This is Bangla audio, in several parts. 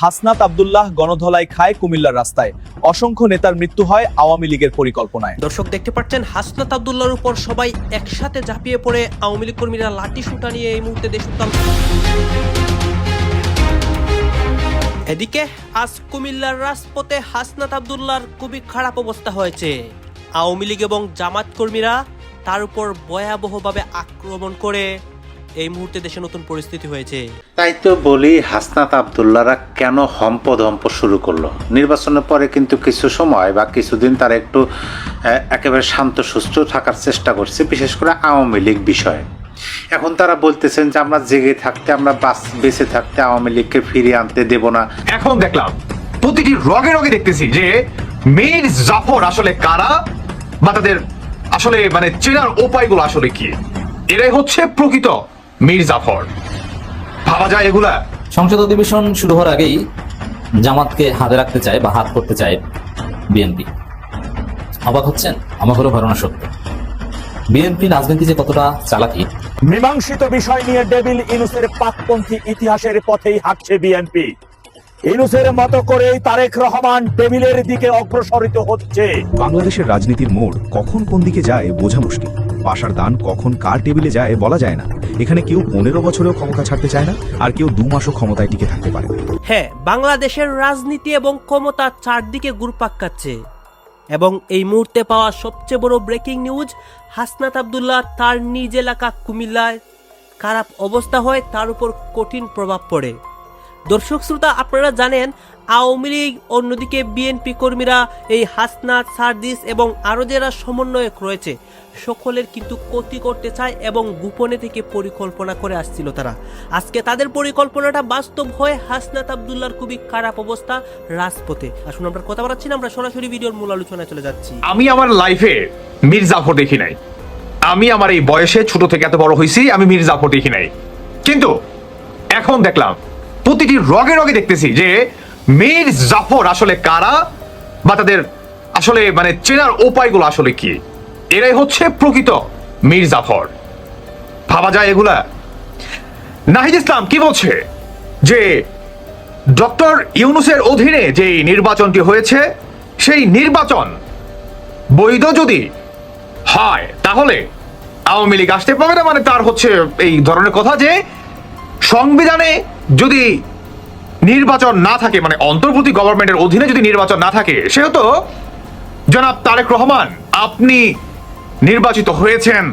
হাসনাত আব্দুল্লাহ গণধোলাই খায় কুমিল্লার রাস্তায়। অসংখ্য নেতার মৃত্যু হয় আওয়ামী লীগের পরিকল্পনায়। দর্শক দেখতে পাচ্ছেন হাসনাত আব্দুল্লাহর উপর সবাই একসাথে ঝাঁপিয়ে পড়ে আওয়ামী লীগ কর্মীরা লাঠি সুটা নিয়ে এই মুহূর্তে দেশ উত্তাল। এদিকে আজ কুমিল্লার রাজপথে হাসনাত আব্দুল্লাহর খুবই খারাপ অবস্থা হয়েছে। আওয়ামী লীগ এবং জামাত কর্মীরা তার উপর ভয়াবহভাবে আক্রমণ করে এই মুহূর্তে দেশে নতুন পরিস্থিতি হয়েছে। তাই তো বলি, হাসনাত আব্দুল্লাহরা কেন হম্প শুরু করলো? নির্বাচনের পরে কিন্তু কিছু সময় বা কিছুদিন তারা একটু একেবারে শান্ত সুস্থ থাকার চেষ্টা করছে, বিশেষ করে আওয়ামী লীগ বিষয়ে। এখন তারা বলতেছেন যে আমরা জেগে থাকতে, আমরা বেঁচে থাকতে আওয়ামী লীগকে ফিরিয়ে আনতে দেব না। এখন দেখলাম প্রতিটি রগে রগে দেখতেছি যে মীর জাফর আসলে কারা বা তাদের আসলে চেনার উপায়গুলো আসলে কি। এরাই হচ্ছে প্রকৃত মীর জাফর। ভাবা যায় এগুলা। সংসদ অধিবেশন শুরু হওয়ার আগেই জামাতকে হাতে রাখতে চায় বা হাত করতে চায় বিএনপি। অবাক হচ্ছেন? আমার হলো ধারণা সত্য। বিএনপি রাজনীতি যে কতটা চালাকি। মীমাংসিত বিষয় নিয়ে ডেভিল ইনুসের পাকপন্থী ইতিহাসের পথেই হাঁটছে বিএনপি। ইনুসের মতো করেই তারেক রহমান ডেভিলের দিকে অগ্রসরিত হচ্ছে। বাংলাদেশের রাজনীতির মোড় কখন কোন দিকে যায় বোঝা মুশকিল। পাশার দান কখন কার টেবিলে যায় বলা যায় না। এখানে কেউ 15 বছরেও ক্ষমতা ছাড়তে চায় না, আর কেউ 2 মাসও ক্ষমতায় টিকে থাকতে পারে না। হ্যাঁ, বাংলাদেশের রাজনীতি এবং ক্ষমতা চারদিকে ঘুরপাক খাচ্ছে। এবং এই মুহূর্তে পাওয়া সবচেয়ে বড় ব্রেকিং নিউজ, হাসনাত আব্দুল্লাহ তার নিজ এলাকা কুমিল্লায় খারাপ অবস্থা হয়, তার উপর কঠিন প্রভাব পড়ে। দর্শক শ্রোতা, আপনারা জানেন আওয়ামী লীগ, অন্যদিকে বিএনপি কর্মীরা এই হাসনাত, সার্জিস এবং আরো যারা সমন্বয়ক রয়েছে সকলের কিন্তু ক্ষতি করতে চায় এবং গোপনে থেকে পরিকল্পনা করে আসছিল তারা। আজকে তাদের পরিকল্পনাটা বাস্তব হয়ে হাসনাত আব্দুল্লাহর খুবই খারাপ অবস্থা রাজপথে। আসুন আমরা কথা বলাচ্ছি না, আমরা সরাসরি ভিডিওর মূল আলোচনায় চলে যাচ্ছি। আমি আমার লাইফে মীর জাফর দেখি নাই। আমি আমার এই বয়সে ছোট থেকে এত বড় হয়েছি, আমি মীর জাফর দেখি নাই। কিন্তু এখন দেখলাম প্রতিটি রগে রগে দেখতেছি যে মীর জাফর আসলে কারা বা তাদের আসলে চেনার উপায়গুলো আসলে কি। এরাই হচ্ছে প্রকৃত মীর জাফর। ভাবা যায় এগুলা। নাহিদ ইসলাম কি বলছে যে ডক্টর ইউনূসের অধীনে যে নির্বাচনটি হয়েছে সেই নির্বাচন বৈধ যদি হয় তাহলে আওয়ামী লীগ আসতে পারবে না। তার হচ্ছে এই ধরনের কথা যে সংবিধানে যদি নির্বাচন না থাকে, অন্তর্বর্তী গভর্নমেন্টের অধীনে যদি নির্বাচন না থাকে, সেহেতু জনাব তারেক রহমান আপনি নির্বাচিত হয়েছেন,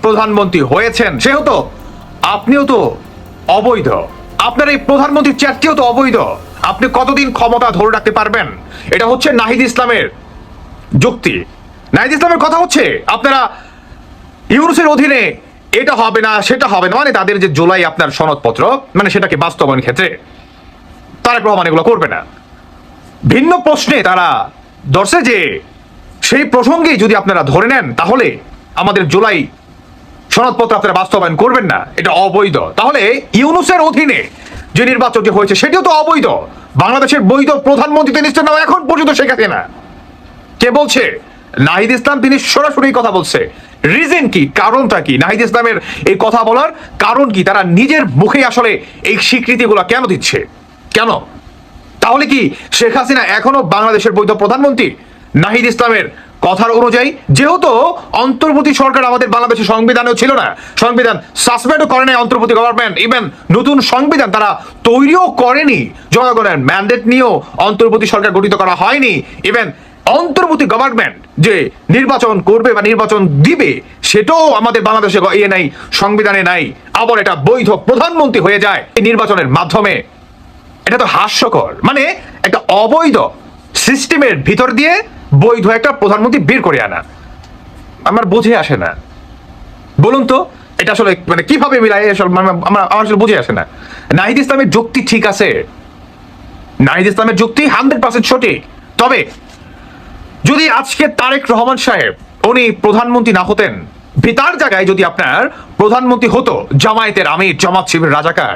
প্রধানমন্ত্রী হয়েছেন, সেহেতু আপনিও তো অবৈধ। আপনার এই প্রধানমন্ত্রীর চেয়ারটিও তো অবৈধ। আপনি কতদিন ক্ষমতা ধরে রাখতে পারবেন? এটা হচ্ছে নাহিদ ইসলামের যুক্তি। নাহিদ ইসলামের কথা হচ্ছে আপনারা ইউনূসের অধীনে এটা হবে না, সেটা হবে না, তাদের যে জুলাই আপনার সনদপত্র সেটাকে বাস্তবায়নের ক্ষেত্রে তারেক রহমান এগুলো করবে না। ভিন্ন প্রশ্নে তারা ধরছে যে সেই প্রসঙ্গে যদি আপনারা ধরে নেন তাহলে আমাদের জুলাই সনদপত্র আপনারা বাস্তবায়ন করবেন না, এটা অবৈধ। তাহলে ইউনূসের অধীনে যে নির্বাচনটি হয়েছে সেটিও তো অবৈধ। বাংলাদেশের বৈধ প্রধানমন্ত্রী তিনি নাম এখন পর্যন্ত শেখ হাসিনা। কে বলছে? নাহিদ ইসলাম। তিনি সরাসরি কথা বলছে। রিজন কি? কারণটা কি? নাহিদ ইসলামের এই কথা বলার কারণ কি? তারা নিজের মুখে আসলে এই স্বীকৃতিগুলো কেন দিচ্ছে? কেন? তাহলে কি শেখ হাসিনা এখনো বাংলাদেশের বৈধ প্রধানমন্ত্রী? নাহিদ ইসলামের কথার অনুযায়ী যেহেতু অন্তর্বর্তী সরকার আমাদের বাংলাদেশের সংবিধানেও ছিল না, সংবিধান সাসপেন্ডও করে নাই অন্তর্বর্তী গভর্নমেন্ট, ইভেন নতুন সংবিধান তারা তৈরিও করেনি, জনগণের ম্যান্ডেট নিয়েও অন্তর্বর্তী সরকার গঠিত করা হয়নি, ইভেন অন্তর্বর্তী গভর্নমেন্ট যে নির্বাচন করবে বা নির্বাচন দিবে সেটাও আমাদের বাংলাদেশে নাই, সংবিধানে নাই। আবার এটা বৈধ প্রধানমন্ত্রী হয়ে যায় এই নির্বাচনের মাধ্যমে। এটা তো হাস্যকর। একটা অবৈধ সিস্টেমের ভিতর দিয়ে বৈধ একটা প্রধানমন্ত্রী বের করে আনা আমার বুঝে আসে না। বলুন তো এটা আসলে কিভাবে মিলাই? আমার আসলে বুঝে আসে না। নাহিদ ইসলামের যুক্তি ঠিক আছে, নাহিদ ইসলামের যুক্তি 100% সঠিক। তবে যদি আজকে তারেক রহমান সাহেব উনি প্রধানমন্ত্রী না হতেন, তার জায়গায় যদি আপনার প্রধানমন্ত্রী হতো জামায়াতের আমির, জামাত শিবির রাজাকার,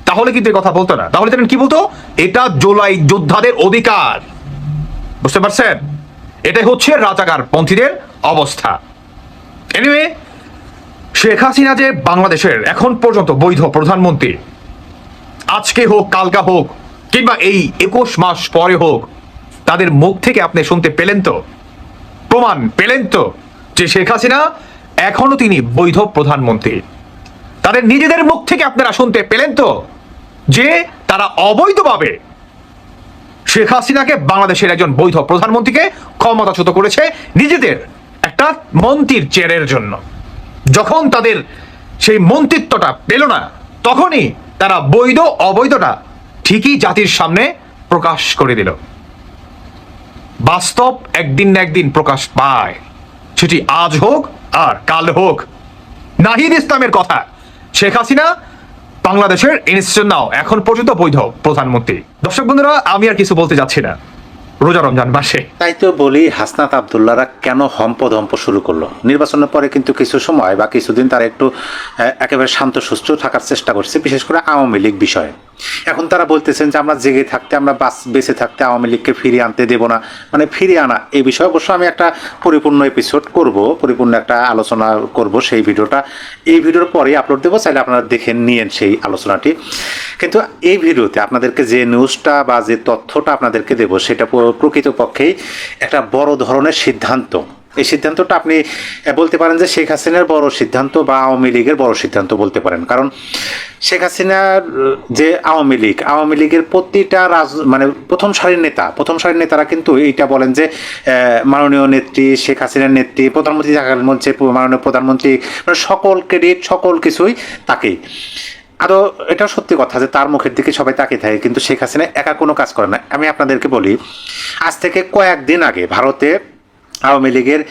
তাহলে কিন্তু কথা বলতো না। তাহলে জানেন কি বলতো? এটা জুলাই যোদ্ধাদের অধিকার। বুঝতে পারছেন? এটাই হচ্ছে রাজাকার পন্থীদের অবস্থা। এনিওয়ে, শেখ হাসিনা যে বাংলাদেশের এখন পর্যন্ত বৈধ প্রধানমন্ত্রী, আজকে হোক কালকা হোক কিংবা এই 21 মাস পরে হোক, তাদের মুখ থেকে আপনি শুনতে পেলেন তো, প্রমাণ পেলেন তো যে শেখ হাসিনা এখনো তিনি বৈধ প্রধানমন্ত্রী? তাদের নিজেদের মুখ থেকে আপনারা শুনতে পেলেন তো যে তারা অবৈধভাবে শেখ হাসিনাকে, বাংলাদেশের একজন বৈধ প্রধানমন্ত্রীকে ক্ষমতাচ্যুত করেছে নিজেদের একটা মন্ত্রীর চেয়ারের জন্য। যখন তাদের সেই মন্ত্রিত্বটা পেল না, তখনই তারা বৈধ অবৈধটা ঠিকই জাতির সামনে প্রকাশ করে দিল। বাস্তব একদিন না একদিন প্রকাশ পায়, সেটি আজ হোক আর কাল হোক। নাহিদ ইসলামের কথা, শেখ হাসিনা বাংলাদেশের ইনস্টিটিউশনাল এখন পর্যন্ত বৈধ প্রধানমন্ত্রী। দর্শক বন্ধুরা, আমি আর কিছু বলতে যাচ্ছি না, রোজা রমজান মাসে। তাই তো বলি, হাসনাত আবদুল্লাহরা কেন হম্পদম্প শুরু করলো? নির্বাচনের পরে কিন্তু কিছু সময় বা কিছুদিন তারা একটু একেবারে শান্ত সুস্থ থাকার চেষ্টা করছে, বিশেষ করে আওয়ামী লীগ বিষয়ে। এখন তারা বলতেছেন যে আমরা জেগে থাকতে, আমরা বেঁচে থাকতে আওয়ামী লীগকে ফিরিয়ে আনতে দেব না, মানে ফিরিয়ে আনা এই বিষয়ে অবশ্য আমি একটা পরিপূর্ণ এপিসোড করব, পরিপূর্ণ একটা আলোচনা করব। সেই ভিডিওটা এই ভিডিওর পরে আপলোড দেবো, চাইলে আপনারা দেখে নিয়েন সেই আলোচনাটি। কিন্তু এই ভিডিওতে আপনাদেরকে যে নিউজটা বা যে তথ্যটা আপনাদেরকে দেবো, সেটা প্রকৃতপক্ষেই একটা বড় ধরনের সিদ্ধান্ত। এই সিদ্ধান্তটা আপনি বলতে পারেন যে শেখ হাসিনার বড় সিদ্ধান্ত বা আওয়ামী লীগের বড় সিদ্ধান্ত বলতে পারেন। কারণ শেখ হাসিনার যে আওয়ামী লীগের প্রতিটা মানে প্রথম সারির নেতারা কিন্তু এইটা বলেন যে মাননীয় নেত্রী শেখ হাসিনার নেত্রী, প্রধানমন্ত্রী থাকার মধ্যে মাননীয় প্রধানমন্ত্রী, মানে সকল ক্রেডিট সকল কিছুই তাকেই। আরও এটা সত্যি কথা যে তার মুখের দিকে সবাই তাকিয়ে থাকে, কিন্তু শেখ হাসিনা একা কোনো কাজ করে না। আমি আপনাদেরকে বলি, আজ থেকে কয়েকদিন আগে ভারতে আওয়ামী লীগের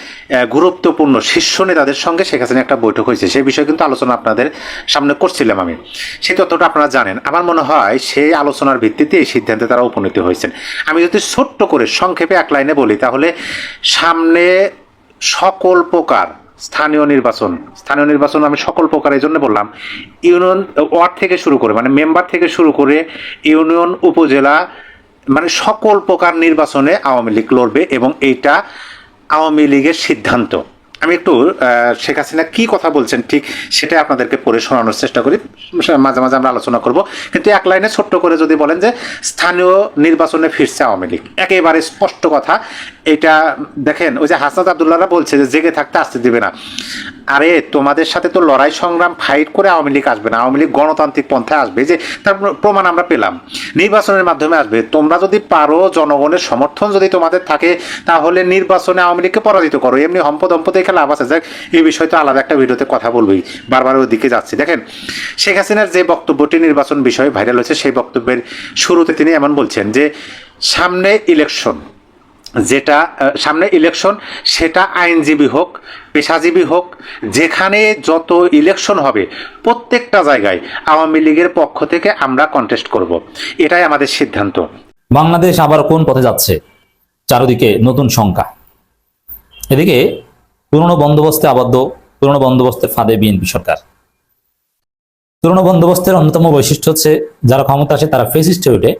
গুরুত্বপূর্ণ শীর্ষ নেতাদের সঙ্গে শেখ হাসিনা একটা বৈঠক হয়েছে। সেই বিষয়ে কিন্তু আলোচনা আপনাদের সামনে করছিলাম আমি, সেই তথ্যটা আপনারা জানেন। আমার মনে হয় সেই আলোচনার ভিত্তিতে এই সিদ্ধান্তে তারা উপনীত হয়েছেন। আমি যদি ছোট্ট করে সংক্ষেপে এক লাইনে বলি, তাহলে সামনে সকল প্রকার স্থানীয় নির্বাচন আমি সকল প্রকার এই জন্য বললাম, ইউনিয়ন ওয়ার্ড থেকে শুরু করে, মানে মেম্বার থেকে শুরু করে ইউনিয়ন, উপজেলা, মানে সকল প্রকার নির্বাচনে আওয়ামী লীগ লড়বে, এবং এইটা আওয়ামী লীগের সিদ্ধান্ত। আমি একটু শেখ হাসিনা কি কথা বলছেন ঠিক সেটা আপনাদেরকে পড়ে শোনানোর চেষ্টা করি, মাঝে মাঝে আমরা আলোচনা করব। কিন্তু এক লাইনে ছোট্ট করে যদি বলেন যে স্থানীয় নির্বাচনে ফিরছে আওয়ামী লীগ, একেবারে স্পষ্ট কথা। এটা দেখেন, ওই যে হাসনাত আবদুল্লাহরা বলছে যে জেগে থাকতে আসতে দিবে না। আরে তোমাদের সাথে তো লড়াই সংগ্রাম ফাইট করে আওয়ামী লীগ আসবে না, আওয়ামী লীগ গণতান্ত্রিক পন্থায় আসবে, যে তার প্রমাণ আমরা পেলাম, নির্বাচনের মাধ্যমে আসবে। তোমরা যদি পারো, জনগণের সমর্থন যদি তোমাদের থাকে, তাহলে নির্বাচনে আওয়ামী লীগকে পরাজিত করো। এমনি হম্পদম্পতে খেলা লাভ আছে। যাক, এই বিষয়ে তো আলাদা একটা ভিডিওতে কথা বলবই, বারবার ওদিকে যাচ্ছি। দেখেন, শেখ হাসিনার যে বক্তব্যটি নির্বাচন বিষয়ে ভাইরাল হয়েছে, সেই বক্তব্যের শুরুতে তিনি এমন বলছেন যে সামনে ইলেকশন, সেটা আইনজীবী হোক, পেশাজীবী হোক, যেখানে যত ইলেকশন হবে প্রত্যেকটা জায়গায় আওয়ামী লীগের পক্ষ থেকে আমরা কন্টেস্ট করব, এটাই আমাদের সিদ্ধান্ত। বাংলাদেশ আবার কোন পথে যাচ্ছে? চারদিকে নতুন শঙ্কা। এদিকে পুরনো বন্দোবস্তে আবদ্ধ, পুরনো বন্দোবস্তের ফাঁদে বিএনপি সরকার। পুরনো বন্দোবস্তের অন্যতম বৈশিষ্ট্য হচ্ছে যারা ক্ষমতা আসে তারা ফেসিস্ট হয়ে ওঠে,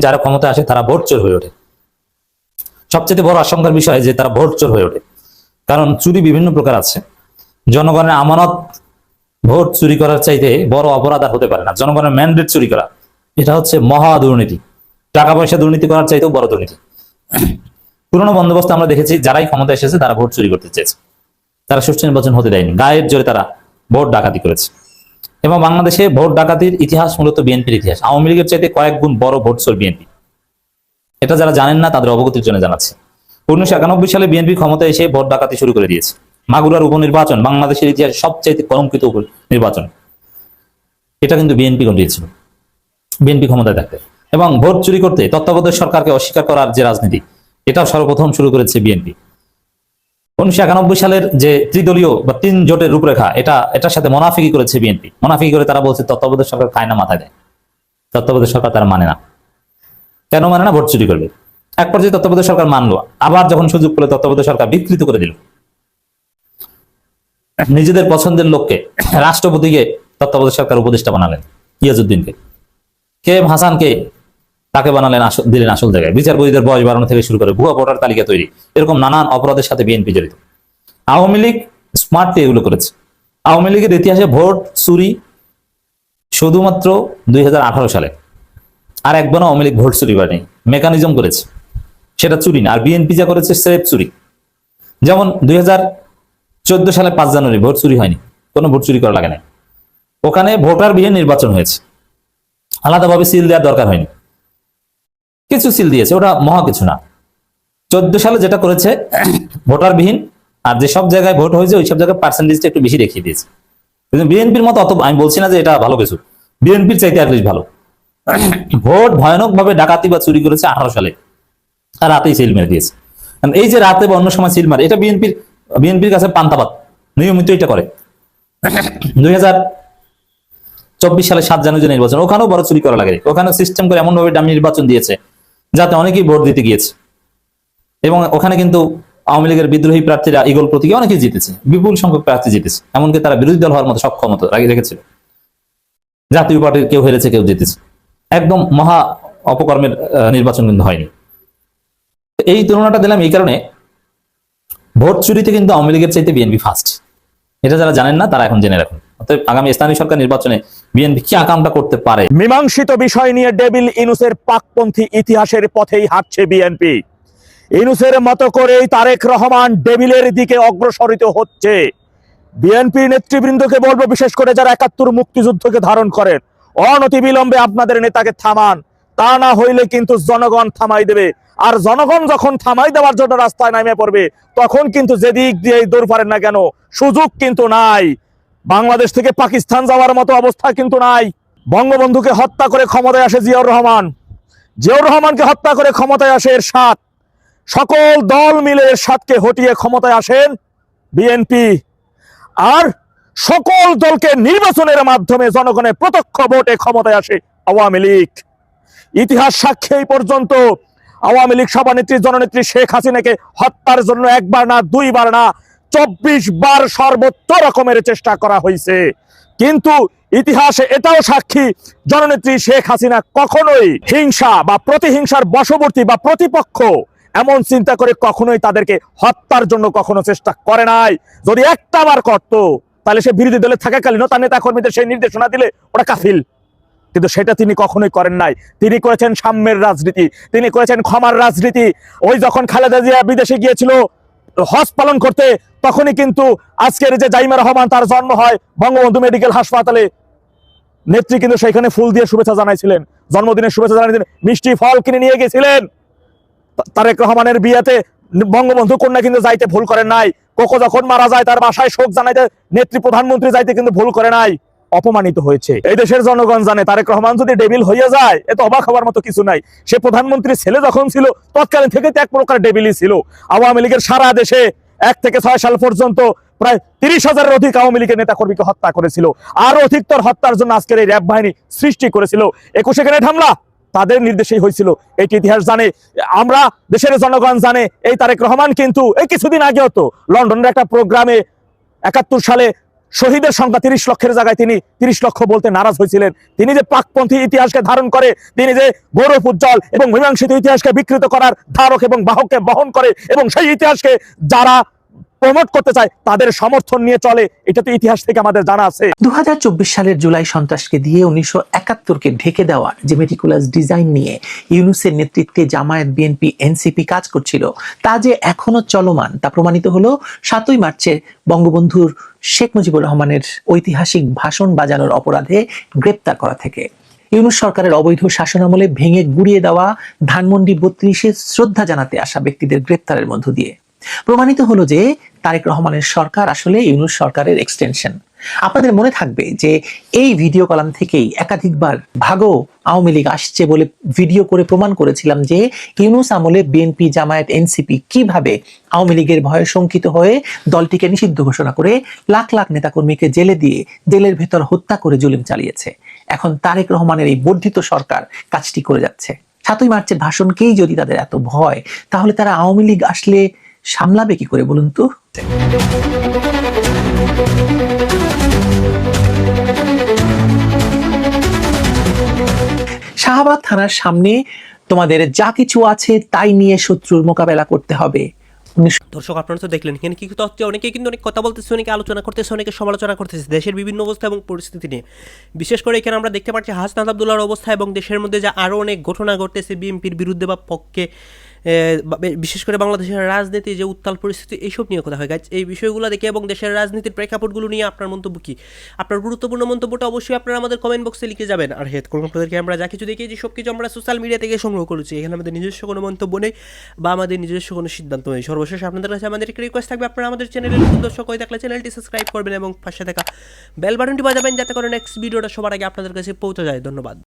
যারা ক্ষমতা আসে তারা ভোট চোর হয়ে ওঠে। সবচেয়ে বড় আশঙ্কার বিষয় যে তারা ভোট চোর হয়ে ওঠে, কারণ চুরি বিভিন্ন প্রকার আছে। জনগণের আমানত ভোট চুরি করার চাইতে বড় অপরাধ আর হতে পারে না। জনগণের ম্যান্ডেট চুরি করা, এটা হচ্ছে মহা দুর্নীতি। টাকা পয়সা দুর্নীতি করার চাইতেও বড় দুর্নীতি। পুরনো বন্দোবস্তে আমরা দেখেছি যারাই ক্ষমতা এসেছে তারা ভোট চুরি করতে চেয়েছে, তারা সুষ্ঠু নির্বাচন হতে দেয়নি, গায়ের জোরে তারা ভোট ডাকাতি করেছে। এবং বাংলাদেশে ভোট ডাকাতির ইতিহাস মূলত বিএনপির ইতিহাস। আওয়ামী লীগের চাইতে কয়েক গুণ বড় ভোট চোর বিএনপি। এটা যারা জানেন না তাদের অবগতির জন্য জানাচ্ছে। 1991 সালে বিএনপি ক্ষমতায় এসে ভোট ডাকাতি শুরু করে দিয়েছে। মাগুরার উপনির্বাচন বাংলাদেশের ইতিহাসে সবচেয়ে কলঙ্কিত নির্বাচন, এটা কিন্তু বিএনপি ঘটিয়েছিল, বিএনপি ক্ষমতায় থাকতে। এবং ভোট চুরি করতে তত্ত্বাবধায়ক সরকারকে অস্বীকার করার যে রাজনীতি, এটাও সর্বপ্রথম শুরু করেছে বিএনপি। 1991 সালের যে ত্রিদলীয় বা 3 জোটের রূপরেখা, এটার সাথে মোনাফিকি করেছে বিএনপি। মোনাফিকি করে তারা বলছে তত্ত্বাবধায়ক সরকার খায় না, মাথায় দেয়। তত্ত্বাবধায়ক সরকার তারা মানে না। কেন মানে না? ভোট চুরি করবে। এক পর্যায়ে তত্ত্বাবধায়ক সরকার মানলো, আবার যখন সুযোগ পেলে তত্ত্বাবধায়ক সরকার বিকৃত করে দিল। নিজেদের পছন্দের লোককে, রাষ্ট্রপতিকে তত্ত্বাবধায়ক সরকার উপদেষ্টা বানালেন, ইয়াজউদ্দিনকে। কে এম হাসানকে তাকে বানালেন, দিলেন আসল জায়গায়। বিচারপতিদের বয়স বাড়ানো থেকে শুরু করে ভুয়া ভোটার তালিকা তৈরি, এরকম নানান অপরাধের সাথে বিএনপি জড়িত। আওয়ামী লীগ স্মার্টলি এগুলো করেছে। আওয়ামী লীগের ইতিহাসে ভোট চুরি শুধুমাত্র 2018 সালে আর একবারও আওয়ামী লীগ ভোট চুরি করেনি, মেকানিজম করেছে, সেটা চুরি না। আর বিএনপি যা করেছে স্রেফ চুরি। যেমন 2014 সালে 5 জানুয়ারি ভোট চুরি হয়নি, কোনো ভোট চুরি করা লাগে না। ওখানে ভোটার বিহীন নির্বাচন হয়েছে, আলাদাভাবে সিল দেওয়ার দরকার হয়নি, কিছু সিল দিয়েছে, ওটা মহা কিছু না। 14 সালে যেটা করেছে ভোটার বিহীন, আর যে সব জায়গায় ভোট হয়েছে ওই সব জায়গায় পার্সেন্টেজটা একটু বেশি দেখিয়ে দিয়েছে। কিন্তু বিএনপির মতো অত, আমি বলছি না যে এটা ভালো কিছু, বিএনপির চাইতে অ্যাটলিস্ট ভালো। ভোট ভয়ানক ভাবে ডাকাতি বা চুরি করেছে 18 সালে, আর রাতেই সিল মেরে দিয়েছে। এই যে রাতে বা অন্য সময় সিল মারে, এটা বিএনপির কাছে পান্তাবাদ, নিয়মিত এটা করে। 2024 সালে 7 জানুয়ারি নির্বাচন, ওখানেও বড় চুরি করা লাগে, ওখানে সিস্টেম করে এমন ভাবে ডামি নির্বাচন দিয়েছে যাতে অনেকেই ভোট দিতে গিয়েছে। এবং ওখানে কিন্তু আওয়ামী লীগের বিদ্রোহী প্রার্থীরা ইগল প্রতীকে অনেকেই জিতেছে, বিপুল সংখ্যক প্রার্থী জিতেছে, এমনকি তারা বিরোধী দল হওয়ার মতো সক্ষমতা রেখেছিল। জাতীয় পার্টির কেউ হেরেছে, কেউ জিতেছে, একদম মহা অপকর্মের নির্বাচন কিন্তু হয়নি। এই তুলনাটা দিলাম এই কারণে, ভোট চুরিতে কিন্তু আওয়ামী লীগের চাইতে বিএনপি ফার্স্ট। এটা যারা জানেন না তারা এখন জেনে রাখুন। অতএব আগামী স্থানীয় সরকার নির্বাচনে বিএনপি কি আকামটা করতে পারে। মীমাংসিত বিষয় নিয়ে ডেভিল ইনুসের পাকপন্থী ইতিহাসের পথেই হাঁটছে বিএনপি। ইনুসের মতো করেই তারেক রহমান ডেভিলের দিকে অগ্রসরিত হচ্ছে। বিএনপি নেতৃবৃন্দকে বলবো, বিশেষ করে যারা 71 মুক্তিযুদ্ধকে ধারণ করেন, অনতিবিলম্বে আপনাদের নেতাকে থামান, তা না হইলে কিন্তু জনগণ থামাই দেবে। আর জনগণ যখন থামাই দেওয়ার জন্য রাস্তায় নামে পড়বে, তখন কিন্তু যেদিক দিয়ে দৌড় পারেন না কেন, সুযোগ কিন্তু নাই। বাংলাদেশ থেকে পাকিস্তান যাওয়ার মতো অবস্থা কিন্তু নাই। বঙ্গবন্ধুকে হত্যা করে ক্ষমতায় আসে জিয়াউর রহমান, জিয়াউর রহমানকে হত্যা করে ক্ষমতায় আসে এরশাদ, সকল দল মিলে এরশাদকে হটিয়ে ক্ষমতায় আসেন বিএনপি। আর সকল দলকে নির্বাচনের মাধ্যমে জনগণের প্রত্যক্ষ ভোটে ক্ষমতায় আসে আওয়ামী লীগ। ইতিহাস সাক্ষী এই পর্যন্ত আওয়ামী লীগ সভানেত্রী জননেত্রী শেখ হাসিনাকে হত্যার জন্য একবার না, দুইবার না, 24 বার সর্বোচ্চ রকমের চেষ্টা করা হয়েছে। কিন্তু ইতিহাসে এটাও সাক্ষী, জননেত্রী শেখ হাসিনা কখনোই হিংসা বা প্রতিহিংসার বশবর্তী বা প্রতিপক্ষ এমন চিন্তা করে কখনোই তাদেরকে হত্যার জন্য কখনো চেষ্টা করে নাই। যদি একটা বার করতো তাহলে সে বিরোধী দলে থাকাকালীন তার নেতা কর্মীদের সেই নির্দেশনা দিলে ওরা কাফিল, কিন্তু সেটা তিনি কখনোই করেন নাই। তিনি করেছেন সাম্যের রাজনীতি, তিনি করেছেন ক্ষমার রাজনীতি। ওই যখন খালেদা জিয়া বিদেশে গিয়েছিল হজ পালন করতে, তখনই কিন্তু আজকের যে জাইমা রহমান তার জন্ম হয় বঙ্গবন্ধু মেডিকেল হাসপাতালে। নেত্রী কিন্তু সেখানে ফুল দিয়ে শুভেচ্ছা জানাইছিলেন, জন্মদিনের শুভেচ্ছা জানাইছিলেন, মিষ্টি ফল কিনে নিয়ে গেছিলেন। তারেক রহমানের বিয়েতে বঙ্গবন্ধু কন্যা কিন্তু যাইতে ভুল করেন নাই। কোকো যখন মারা যায় তার বাসায় শোক জানাইতে নেত্রী প্রধানমন্ত্রী যাইতে কিন্তু ভুল করে নাই। অপমানিত হয়েছে এই দেশের জনগণ জানে। তারেক রহমান যদি ডেভিল হয়ে যায় এত অবাক হওয়ার মতো কিছু নাই। সে প্রধানমন্ত্রীর ছেলে যখন ছিল তৎকালীন থেকে এক প্রকার ডেভিলই ছিল। আওয়ামী লীগের সারা দেশে 1 থেকে 6 সাল পর্যন্ত প্রায় 30,000-এর অধিক আওয়ামী লীগের নেতা কর্মীকে হত্যা করেছিল। আরো অধিকতর হত্যার জন্য আজকের এই র্যাব বাহিনী সৃষ্টি করেছিল। 21 গ্রেনেড হামলা তাদের নির্দেশেই হয়েছিল। এই ইতিহাস জানে, আমরা দেশের জনগণ জানে। এই তারেক রহমান কিন্তু এই কিছুদিন আগেও তো লন্ডনের একটা প্রোগ্রামে 71 সালে শহীদের সংখ্যা 30 লক্ষের জায়গায় তিনি 30 লক্ষ বলতে নারাজ হয়েছিলেন। তিনি যে পাকপন্থী ইতিহাসকে ধারণ করে, তিনি যে গৌরব উজ্জ্বল এবং মীমাংসিত ইতিহাসকে বিকৃত করার ধারক এবং বাহককে বহন করে এবং সেই ইতিহাসকে যারা প্রমোট করতে চায় তাদের সমর্থন নিয়ে চলে, এটা তো ইতিহাস থেকে আমাদের জানা আছে। 2024 সালের জুলাই সন্ত্রাসকে দিয়ে 1971কে ঢেকে দেওয়ার যে মেটিকুলাস ডিজাইন নিয়ে ইউনূসের নেতৃত্বে জামায়াত, বিএনপি, এনসিপি কাজ করছিল, তা যে এখনো চলমান তা প্রমাণিত হলো 7ই মার্চে বঙ্গবন্ধুর শেখ মুজিবুর রহমানের ঐতিহাসিক ভাষণ বাজানোর অপরাধে গ্রেপ্তার করা থেকে। ইউনূস সরকারের অবৈধ শাসনামলে ভেঙে গুড়িয়ে দেওয়া ধানমন্ডি 32-এ শ্রদ্ধা জানাতে আসা ব্যক্তিদের গ্রেপ্তারের মধ্য দিয়ে প্রমাণিত হলো যে তারেক রহমানের সরকার আসলে ইউনূস সরকারের এক্সটেনশন। আপনাদের মনে থাকবে যে এই ভিডিও কলাম থেকেই একাধিকবার ভাগো আওয়ামী লীগ আসছে বলে ভিডিও করে প্রমাণ করেছিলাম যে ইউনূস আমলে বিএনপি, জামায়াত, এনসিপি কিভাবে আওয়ামী লীগের ভয়ে শঙ্কিত হয়ে দলটিকে নিষিদ্ধ ঘোষণা করে লাখ লাখ নেতাকর্মীকে জেলে দিয়ে জেলের ভেতর হত্যা করে জুলুম চালিয়েছে। এখন তারেক রহমানের এই বর্ধিত সরকার কাজটি করে যাচ্ছে। 7ই মার্চের ভাষণকেই যদি তাদের এত ভয়, তাহলে তারা আওয়ামী লীগ আসলে সামলাবে কি করে বলুন তো? শাহবাগ থানার সামনে তোমাদের যা কিছু আছে তাই নিয়ে শত্রুর মোকাবেলা করতে হবে। দর্শক আপনারা তো দেখলেন এখানে কি হচ্ছে, অনেকে কিন্তু অনেক কথা বলতেছে, অনেকে আলোচনা করতেছে, অনেকে সমালোচনা করতেছে দেশের বিভিন্ন অবস্থা এবং পরিস্থিতি নিয়ে। বিশেষ করে এখানে আমরা দেখতে পাচ্ছি হাসনাত আব্দুল্লাহর অবস্থা এবং দেশের মধ্যে যে আরও অনেক ঘটনা ঘটতেছে বিএনপির বিরুদ্ধে বা পক্ষে, বিশেষ করে বাংলাদেশের রাজনীতি যে উত্তাল পরিস্থিতি, এইসব নিয়ে কথা হয় গাইজ। এই বিষয়গুলো দেখে এবং দেশের রাজনীতির প্রেক্ষাপটগুলো নিয়ে আপনার মন্তব্য কি? আপনার গুরুত্বপূর্ণ মন্তব্যটা অবশ্যই আপনারা আমাদের কমেন্ট বক্সে লিখে যাবেন। আর হেড করুন আপনাদেরকে আমরা যা কিছু দেখিয়েছি সব কিছু আমরা সোশ্যাল মিডিয়া থেকে সংগ্রহ করেছি, এখানে আমাদের নিজস্ব কোনো মন্তব্য নেই বা আমাদের নিজস্ব কোনো সিদ্ধান্ত নেই। সর্বশেষ আপনাদের কাছে আমাদের একটি রিকোয়েস্ট থাকবে, আপনারা আমাদের চ্যানেলের নতুন দর্শক হয়ে থাকলে চ্যানেলটি সাবস্ক্রাইব করবেন এবং পাশে থাকা বেল বাটনটি বাজাবেন যাতে করে নেক্সট ভিডিওটা সবার আগে আপনাদের কাছে পৌঁছে যায়। ধন্যবাদ।